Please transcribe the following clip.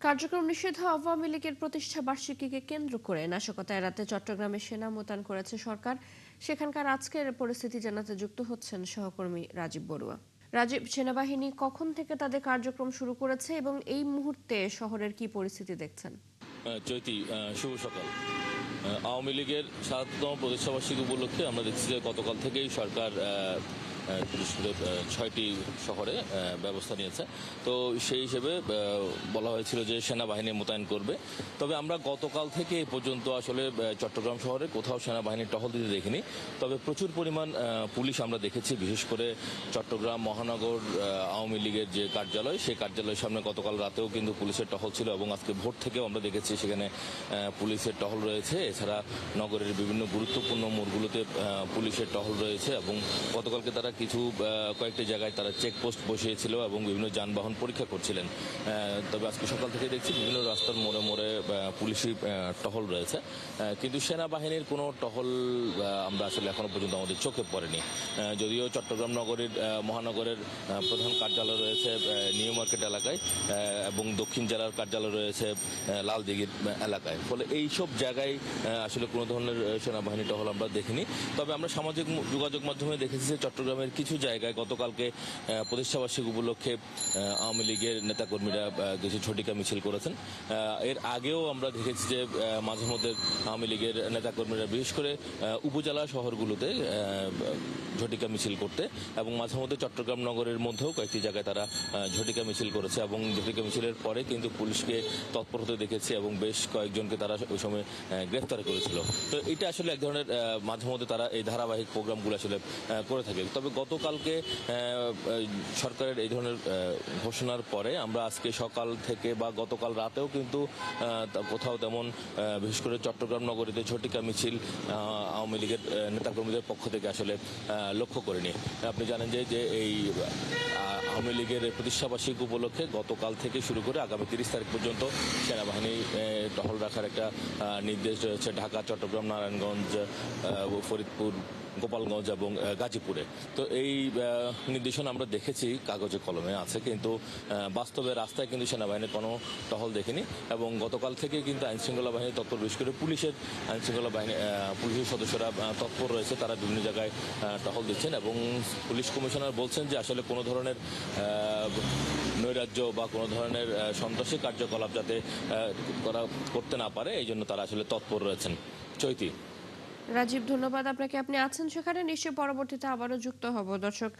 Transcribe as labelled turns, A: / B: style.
A: কার্যক্রম নিষিদ্ধ আওয়ামী লীগের প্রতিষ্ঠা বার্ষিকীকে কেন্দ্র করে নাশকতা এড়াতে চট্টগ্রামে সেনা মোতায়েন করেছে সরকার। সেখানকার আজকের পরিস্থিতি জানাতে যুক্ত হচ্ছেন সহকর্মী রাজীব বড়ুয়া। রাজীব, সেনাবাহিনী কখন থেকে তাদের কার্যক্রম শুরু করেছে এবং এই মুহূর্তে শহরের কি পরিস্থিতি দেখছেন?
B: চৈতি, শুভ সকাল। আওয়ামী লীগের ৭তম প্রতিষ্ঠাবার্ষিকী উপলক্ষে আমরা দেখছি যে গতকাল থেকেই সরকার বিশেষ করে ৬টি শহরে ব্যবস্থা নিয়েছে। তো সেই হিসেবে বলা হয়েছিল যে সেনাবাহিনী মোতায়েন করবে। তবে আমরা গতকাল থেকে এ পর্যন্ত আসলে চট্টগ্রাম শহরে কোথাও সেনাবাহিনীর টহল দিতে দেখিনি। তবে প্রচুর পরিমাণ পুলিশ আমরা দেখেছি, বিশেষ করে চট্টগ্রাম মহানগর আওয়ামী লীগের যে কার্যালয়, সেই কার্যালয়ের সামনে গতকাল রাতেও কিন্তু পুলিশের টহল ছিল এবং আজকে ভোর থেকেও আমরা দেখেছি সেখানে পুলিশের টহল রয়েছে। এছাড়া নগরের বিভিন্ন গুরুত্বপূর্ণ মোড়গুলোতে পুলিশের টহল রয়েছে এবং গতকালকে তারা কয়েকটি জায়গায় তারা চেকপোস্ট বসিয়েছিল এবং বিভিন্ন যানবাহন পরীক্ষা করছিলেন। তবে আজকে সকাল থেকে দেখছি বিভিন্ন রাস্তার মোড়ে মোড়ে পুলিশি টহল রয়েছে, কিন্তু সেনাবাহিনীর কোনো টহল আমরা আসলে এখনো পর্যন্ত আমাদের চোখে পড়েনি। যদিও চট্টগ্রাম মহানগরের প্রধান কার্যালয় রয়েছে নিউ মার্কেট এলাকায় এবং দক্ষিণ জেলার কার্যালয় রয়েছে লালদিঘির এলাকায়, ফলে এইসব জায়গায় আসলে কোনো ধরনের সেনাবাহিনী টহল আমরা দেখিনি। তবে আমরা সামাজিক যোগাযোগ মাধ্যমে দেখেছি যে চট্টগ্রামের কিছু জায়গায় গতকালকে প্রতিষ্ঠাবার্ষিকী উপলক্ষে আওয়ামী লীগের নেতাকর্মীরা কিছু ঝটিকা মিছিল করেছেন। এর আগেও আমরা দেখেছি যে মাঝে মধ্যে আওয়ামী লীগের নেতাকর্মীরা বিশেষ করে উপজেলা শহরগুলোতে ঝটিকা মিছিল করতে এবং মাঝে মধ্যে চট্টগ্রাম নগরের মধ্যেও কয়েকটি জায়গায় তারা ঝটিকা মিছিল করেছে এবং ঝটিকা মিছিলের পরে কিন্তু পুলিশকে তৎপর হতে দেখেছে এবং বেশ কয়েকজনকে তারা ওই সময় গ্রেফতার করেছিল। তো এটা আসলে এক ধরনের মাঝে মধ্যে তারা এই ধারাবাহিক প্রোগ্রামগুলো আসলে করে থাকে। তবে গতকালকে সরকারের এই ধরনের ঘোষণার পরে আমরা আজকে সকাল থেকে বা গতকাল রাতেও কিন্তু কোথাও তেমন বিশেষ করে চট্টগ্রাম নগরীতে ঝটিকা মিছিল আওয়ামী লীগের নেতাকর্মীদের পক্ষ থেকে আসলে লক্ষ্য করিনি। আপনি জানেন যে এই আওয়ামী লীগের প্রতিষ্ঠাবার্ষিকী উপলক্ষে গতকাল থেকে শুরু করে আগামী 30 তারিখ পর্যন্ত সেনাবাহিনী টহল রাখার একটা নির্দেশ রয়েছে ঢাকা, চট্টগ্রাম, নারায়ণগঞ্জ, ফরিদপুর, গোপালগঞ্জ এবং গাজীপুরে। তো এই নির্দেশনা আমরা দেখেছি কাগজে কলমে আছে, কিন্তু বাস্তবে রাস্তায় কিন্তু সেনাবাহিনীর কোনো টহল দেখিনি এবং গতকাল থেকে কিন্তু আইনশৃঙ্খলা বাহিনী তৎপর, বিশেষ করে পুলিশের সদস্যরা তৎপর রয়েছে। তারা বিভিন্ন জায়গায় টহল দিচ্ছেন এবং পুলিশ কমিশনার বলছেন যে আসলে কোনো ধরনের নৈরাজ্য বা কোনো ধরনের সন্ত্রাসী কার্যকলাপ যাতে করতে না পারে, এই জন্য তারা আসলে তৎপর রয়েছেন। চৈতি।
A: রাজীব, ধন্যবাদ আপনাকে। আপনি আছেন সেখানে, নিশ্চয়ই পরবর্তীতে আবারও যুক্ত হব। দর্শক,